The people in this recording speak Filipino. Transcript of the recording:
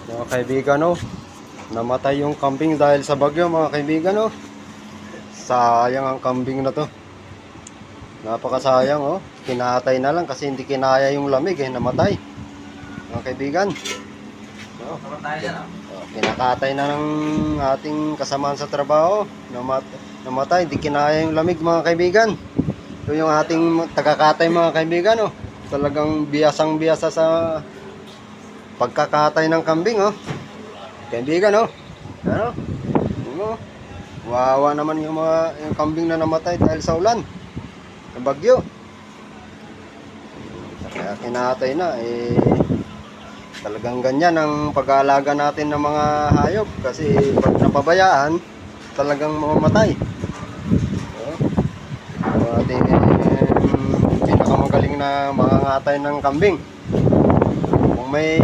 Mga kaibigan, oh, namatay yung kambing dahil sa bagyo, mga kaibigan, oh. Sayang ang kambing na to. Napakasayang, oh. Kinatay na lang kasi hindi kinaya yung lamig, namatay. Mga kaibigan. Oh, kinakatay na ng ating kasamaan sa trabaho. Namatay, hindi kinaya yung lamig, mga kaibigan. Ito yung ating tagakatay, mga kaibigan, oh. Talagang biyasang-biyasa sa pagkakatay ng kambing, oh. Kaibigan, oh. Ano? Ano? Wawa naman yung kambing na namatay dahil sa ulan. Ng bagyo. Kaya kinatay na, talagang ganyan ang pag-aalaga natin ng mga hayop. Kasi pag napabayaan, talagang mamamatay. Oh. Ating pinakamagaling na mangangatay ng kambing. Kung may